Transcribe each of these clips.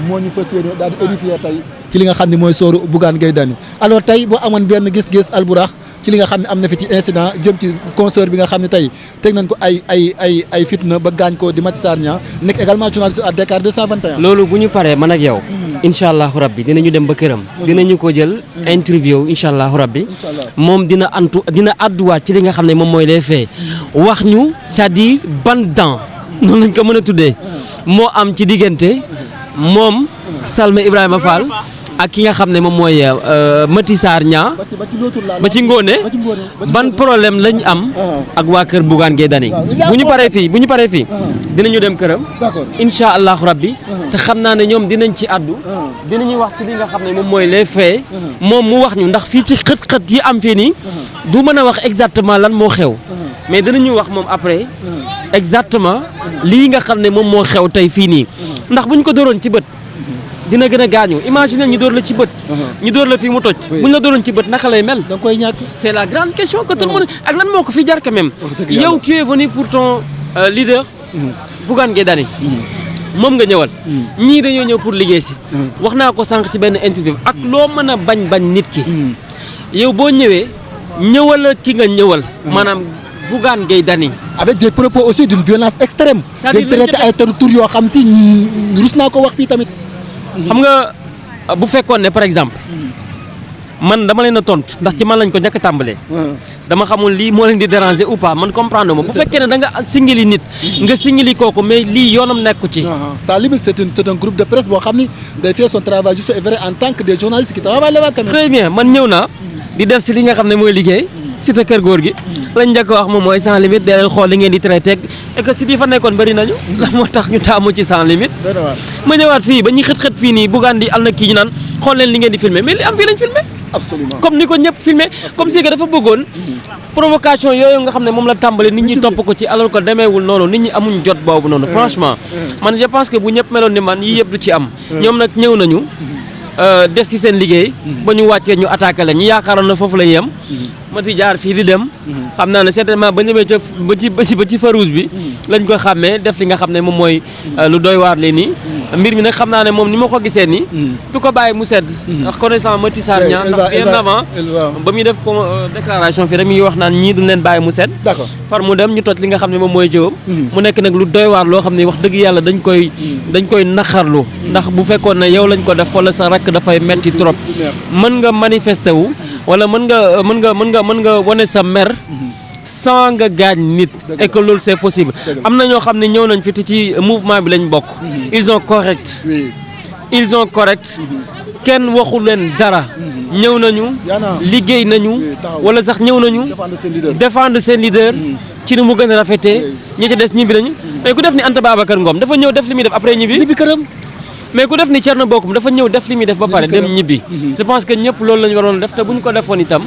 moo ñu fas yéene daal di édifier tey ci li nga xam ne mooy sooru Bougane Gueye Dany alors tey boo amoon benn gis-gis Albourakh ci li nga xam ne am na fi ci incident jëm ci concert bi nga xam ne tey teg nañ ko ay fitna ba gaañ ko di Maty Sarr Niang nekk également journaliste à Dakar 221. loolu bu ñu paree man ak yow. incha allahu rabbi dinañu dem ba këram. dinañu ko jël interview incha allahu rabbi. moom dina àdduwaat ci li nga xam ne moom mooy les faits. wax ñu c'est-à-dire ban dent noonu lañ ko mën a tuddee. moo am ci diggante moom Salma Ibrahima Fall. ak ki nga xam ne moom mooy Maty Sarr Niang ba ci ngóone ban problème lañ am ak waa kër Bougane Gueye Dany bu ñu paree fii dinañu dem këram incha allahu rabbi te xam naa ne ñoom dinañ ci addu dinañu wax ci li nga xam ne moom mooy les faits moom mu wax ñu ndax fii ci xët-xët yi am fii nii du mën a wax exactement lan moo xew mais dinañu wax moom après exactement lii nga xam ne moom moo xew tey fii nii ndax bu ñu ko dóoroon ci bët dina gën a gaañu imagine ñu dóor la ci bët. ñu dóor la fii mu toj. buñ la dóoroon ci bët naka lay mel. da nga koy ñàkk. c'est la grande question que tout le monde ak lan moo ko fi jar quand même. yow tu es venu pour ton leader. Bougane Gueye Dany. moom nga ñëwal. ñii dañoo ñëw pour liggéey si. wax naa ko sànq ci benn interview ak loo mën a bañ nit ki. yow boo ñëwee ñëwal ki nga ñëwal. maanaam Bougane Gueye Dany. avec des propos aussi d'une violence extrême. c'est-à-dire dañ traité ay tur yoo xam si rus naa ko wax fii tamit. xam nga bu fekkoon ne par exemple man dama leen a tontu ndax ci man lañ ko njëkk a tàmbalee. dama xamul lii moo leen di déranger ou pas man comprendre ma bu fekkee ne da nga singili nit. nga singili kooku mais lii yoonam nekku ci. ça limite c'est un groupe de presse boo xam ni day fait son travail juste et vrai en tant que des journalistes qui travaillent là-bas quand même. très bien man ñëw naa di def si li nga xam ne mooy liggéey. si ta kër góor gi. lañ njëkk a wax moom mooy sans limite da leen xool li ngeen di traité et que si di fa nekkoon bëri nañu. la moo tax ñu taamu ci sans limite. ma ñëwaat fii ba ñuy xët-xët fii nii Bougane di am na kii ñu naan xool leen li ngeen di filmé mais li am fii lañ filmé. absolument comme ni ko ñëpp filmé. comme si que dafa bëggoon. provocation yooyu nga xam ne moom la tàmbali nit ñi topp ko ci alors que demeewul noonu nit ñi amuñ jot boobu noonu. franchement man je pense que bu ñëpp meloon ni man yii yëpp du ci am. ñoom nag ñëw nañu. def ci seen liggéey. ba ñu wàccee ñu attaqué la ñu yaakaaroon na foofu la yem. ma ti jaar fii di dem. xam naa ne certainement ba ñëwee ca ba ci feu rouge bi. lañ ko xàmmee def li nga xam ne moom mooy lu doy waar lee nii. mbir mi nag xam naa ne moom ni ma ko gisee nii. du ko bàyyi mu sedd. ndax connaissant Maty Sarr Niang ndax bien avant. ba muy def déclaration fii rek mi ngi wax naan ñii duñ leen bàyyi mu sedd. d'accord far mu dem ñu toj li nga xam ne moom mooy jëwam. mu nekk nag lu doy waar loo xam ne wax dëgg yàlla dañ koy naqarlu. ndax bu fekkoon ne yow lañ ko def wala sa rakk dafay metti trop. mën nga manifester wu. wala mën nga wane sa mer. sans nga gaañ nit. et que loolu c'est possible. am na ñoo xam ne ñëw nañ fi te ci mouvement bi lañ bokk. ils ont correct. kenn waxu leen dara. ñëw nañu. liggéey nañu. wala sax ñëw nañu. défendre seen leader. ci ni mu gën a rafetee. ñi ci des ñibbi nañu. mais ku def ni Anta Babacar Ngom dafa ñëw def li muy def après ñibbi. këram. mais ku def ni Thierno Bocoum dafa ñëw def li muy def ba pare dem ñibbi. je pense que ñëpp loolu la ñu waroon def te bu ñu ko defoon itam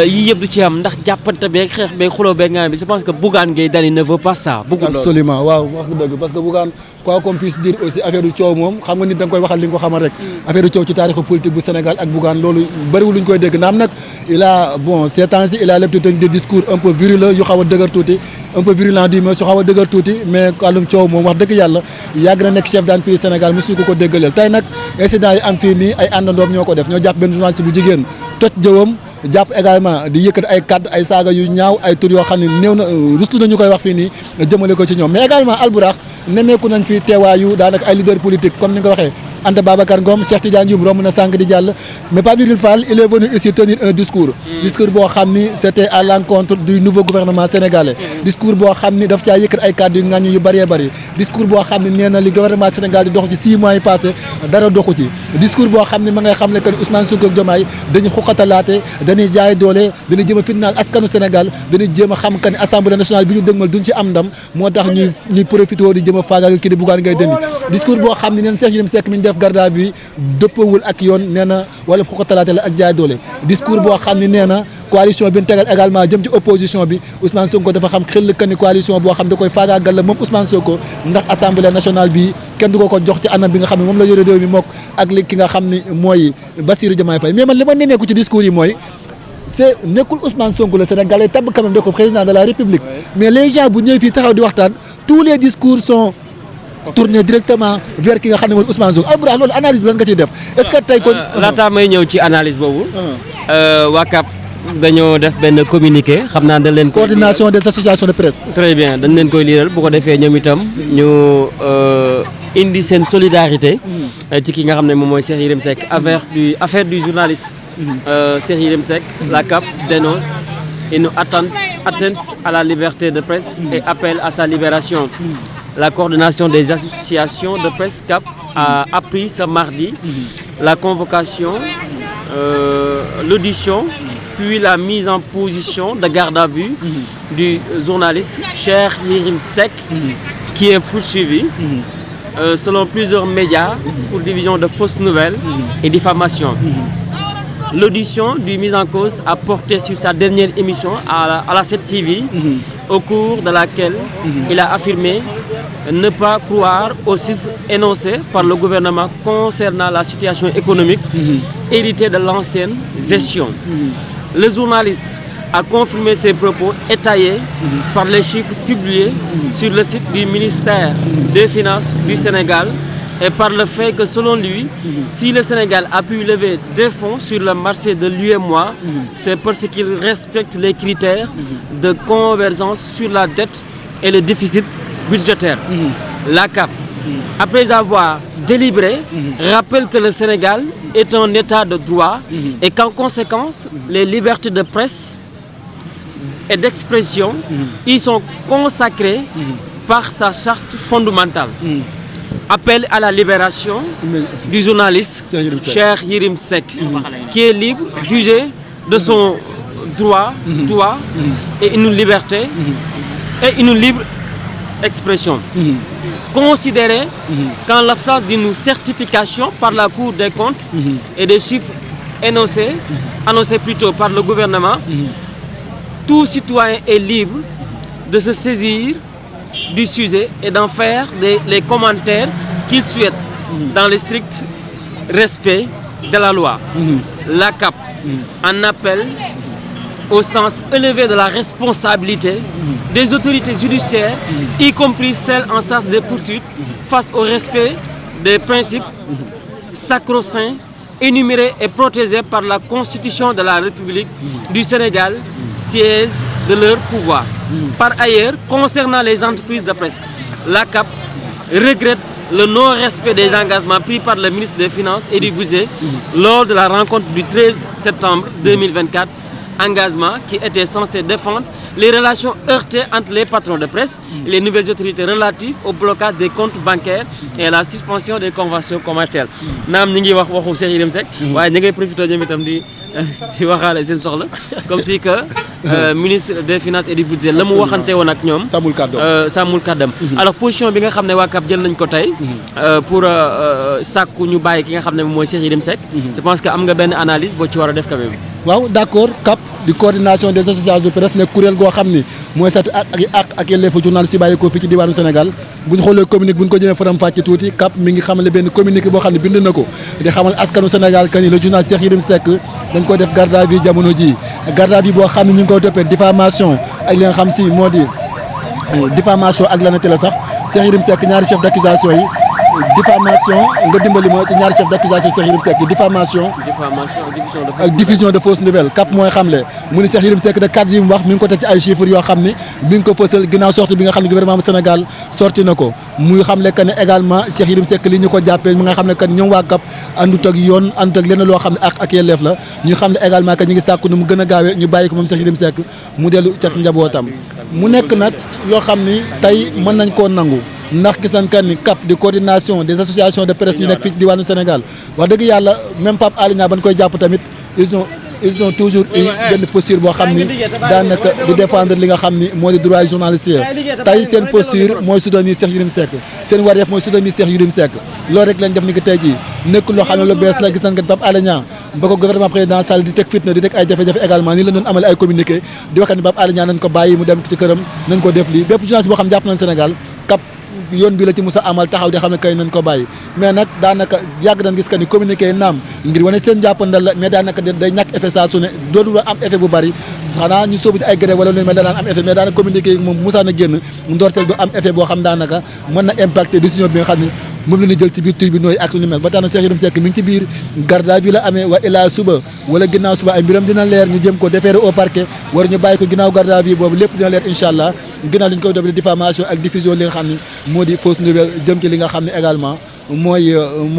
yii yëpp du ci am ndax jàppante beeg xeex beeg xuloo beeg ngaam bi je pense que Bougane Gueye Dany ne veut pas ça. absolument waaw wax nga dëgg parce que Bougane quoi qu'on puisse dire aussi affaire du coow moom xam nga nit da nga koy waxal li nga ko xamal rek. affaire du coow ci taarixu politique bu Sénégal ak Bougane loolu bëriwul lu ñu koy dégg naam nag il a bon ces temps-ci il a l'habitude des discours un peu virulents yu xaw a dëgër tuuti. un peu virulent du moins su xaw a dëgër tuuti mais wàllum coow moom wax dëgg yàlla yàgg na nekk chef d'entreprise Sénégal mosuñu ko déggaleel tey nag incident yi am fii nii ay àndandoom ñoo ko def ñoo jàpp benn journaliste bu jigéen toj jëwam jàpp également di yëkkati ay kàddu ay saaga yu ñaaw ay tur yoo xam ne néew na ruslu na ñu koy wax fii nii jëmale ko ci ñoom mais également Albourakh nemeeku nañ fi teewaayu daanaka ay leader politique comme ni nga ko waxee Anta Babacar Ngom Cheikh Tidiane Youm romb na sànq di jàll mais Pape Djibril Fall il est venu ici tenir un discours boo xam ni c'était à l'encontre du nouveau gouvernement sénégalais discours boo xam ni daf caa yëkkat ay kàddu yu ŋàññ yu bëree bëri discours boo xam ni nee na li gouvernement Sénégal di dox ci 6 mois yi passé dara doxu ci discours boo xam ni ma ngay xam ne que Ousmane Sonko ak Diomaye dañuy xuqatalaate dañuy jaay doole dañuy jéem a fitnaal askanu Sénégal dañuy jéem a xam que ni assemblée nationale bi ñu dëgmal duñ ci am ndam moo tax ñuy profité di jéem a faagaagal kii di Bougane Gueye Dany discours boo xam ni neen Cheikh Yérim Seck mi ñu def garde à vue dëppawul ak yoon nee na wala xuqatalaate la ak jaay doole discours boo xam ni nee na coalition bi ñu tegal également jëm ci opposition bi Ousmane Sonko dafa xam xel que ni coalition boo xam da koy faagaagal la moom Ousmane Sonko ndax assemblée nationale bi kenn du ko jox ci anam bi nga xam ne moom la yore réew mi mook ak li ki nga xam ni mooy Bassirou Diomaye Faye mais man li ma nemmeeku ci discours yi mooy c'est nekkul Ousmane Sonko le Sénégalais tabb quand même de ko président de la République mais les gens bu ñëwee fii taxaw di waxtaan tous les discours sont tourner directement vers ki nga xam ne mooy Ousmane Sonko Albourakh loolu analyse bi lan nga ciy def est-ce que tey kon laataa may ñëw ci analyse boobu waa CAP dañoo def benn communiqué xam naa dañ leen koy coordination des associations de presse très bien dañ leen koy liiral bu ko defee ñoom itam ñu indi seen solidarité ci ki nga xam ne moom mooy Cheikh Yérim Seck affaire du journaliste Cheikh Yérim Seck. La CAP dénonce une atteinte à la liberté de presse et appelle à sa libération. La coordination des associations de presse CAP a appris ce mardi la convocation, l'audition, puis la mise en position de garde à vue du journaliste Cheikh Yérim Seck qui est poursuivi selon plusieurs médias pour division de fausses nouvelles et diffamation. L'audition du mis en cause a porté sur sa dernière émission à la 7TV, au cours de laquelle il a affirmé ne pas croire aux chiffres énoncés par le gouvernement concernant la situation économique héritée de l'ancienne gestion. Le journaliste a confirmé ses propos étayés par les chiffres publiés sur le site du ministère des Finances du Sénégal et par le fait que selon lui, si le Sénégal a pu lever des fonds sur le marché de l'UEMOA, c'est parce qu'il respecte les critères de convergence sur la dette et le déficit budgétaire. La CAP, après avoir délibéré, rappelle que le Sénégal est un état de droit et qu'en conséquence, les libertés de presse et d'expression y sont consacrées par sa charte fondamentale. Appel à la libération du journaliste Cheikh Yérim Seck, qui est libre, jugé de son droit et une liberté et une libre expression. Considéré qu'en l'absence d'une certification par la Cour des comptes et des chiffres annoncés plutôt par le gouvernement, tout citoyen est libre de se saisir du sujet et d'en faire les commentaires qu'il souhaite dans le strict respect de la loi. La CAP en appelle au sens élevé de la responsabilité des autorités judiciaires, y compris celles en charge des poursuites, face au respect des principes sacro-saints énumérés et protégés par la Constitution de la République du Sénégal, siège de leur pouvoir. Par ailleurs, concernant les entreprises de presse, la CAP regrette le non-respect des engagements pris par le ministre des Finances et du Budget lors de la rencontre du 13 septembre 2024, engagement qui était censé défendre les relations heurtées entre les patrons de presse et les nouvelles autorités relatives au blocage des comptes bancaires et à la suspension des conventions commerciales. naam ñi ngi wax waxu Cheikh Yérim Seck waaye ñi ngay profité ñoom itam di waxaale seen soxla comme si que ministre des Finances et du Budget la mu waxante woon ak ñoom sàmmul kàddam alors position bi nga xam ne waa CAP jël nañ ko tey pour sàkku ñu bàyyi ki nga xam ne mooy Cheikh Yérim Seck. Je pense que am nga benn analyse boo ci war a def quand même. waaw d'accord CAP di coordination des associations de presse nekk kuréel goo xam ni mooy sat ak yelleefu journaliste yi bàyyi ko fii ci diwaanu Sénégal bu ñu xoolee communiqué bu ñu ko jëmee faram fàcce tuuti CAP mi ngi xamale benn communiqué boo xam ne bind na ko di xamal askanu Sénégal que ni le journaliste Cheikh Yérim Seck dañ ko def garde à vue jamono ji garde à vue boo xam ne ñu ngi koy toppee diffamation ak li nga xam si moo di diffamation ak lanate la sax Cheikh Yérim Seck ñaari chef d'accusation yi diffamation nga dimbali ma ci ñaari chef d'accusation Cheikh Yérim Seck diffamation ak diffusion de fausses nouvelles CAP mooy xamle mu ni Cheikh Yérim Seck de kàddu yi mu wax mi ngi ko teg ci ay chiffres yoo xam ni mi ngi ko fësal ginnaaw sortie bi nga xam ne gouvernement bu Sénégal sorti na ko muy xamle que ne également Cheikh Yérim Seck li ñu ko jàppee mi nga xam ne que ñoom waa CAP àndut ak yoon àndut ak lenn loo xam ne ak yelleef la ñu xam ne également que ñu ngi sàkku nu mu gën a gaawee ñu bàyyi ko moom Cheikh Yérim Seck mu dellu ca njabootam mu nekk nag loo xam ni tey mën nañ koo nangu ndax gis nañ que ni CAP di coordination des associations de presse yu nekk fii ci diwaanu Sénégal wax dëgg yàlla même Pape Alé Niang ba ñu koy jàpp tamit ils ont toujours eu benn posture boo xam ni daanaka di défendre li nga xam ni moo di droit journaliste yi tey seen posture mooy soutenir Cheikh Yérim Seck seen wareef mooy soutenir Cheikh Yérim Seck loolu rek lañ def ni ki tey jii nekk loo xam ne lu bees la gis nañ que Pape Alé Niang ba ko gouvernement président Sall di teg fitna di teg ay jafe-jafe également nii la doon amale ay communiqué di wax ni Pape Alé Niang nañ ko bàyyi mu dem ci këram nañ ko def lii bépp journaliste boo xam jàpp nañ Sénégal CAP yoon bi la ci musa amal taxaw di xam ne kay nañ ko bàyyi mais nag daanaka yàgg nañ gis que ni communiqué naam ngir wane seen jàppandal la mais daanaka day ñàkk effet saa su ne dootul am effet bu bari xanaa ñu sóobu ci ay grève wala lu mel danaan am effet mais daanaka communiqué yi moom musaa na génn ndorteel du am effet boo xam daanaka mën na impacter décision bi nga xam ne moom la ñu jël ci biir tribunaux yi ak lu ni mel ba tax na Cheikh Yérim Seck mi ngi ci biir garde à vue la amee wa ilaa suba wala ginnaaw suba ay mbiram dina leer ñu jëm ko déférer au parquet war ñu bàyyi ko ginnaaw garde à vue boobu lépp dina leer incha allah ginnaaw li ñu koy def diffamation ak diffusion li nga xam ne moo di fausse nouvelle jëm ci li nga xam ne également mooy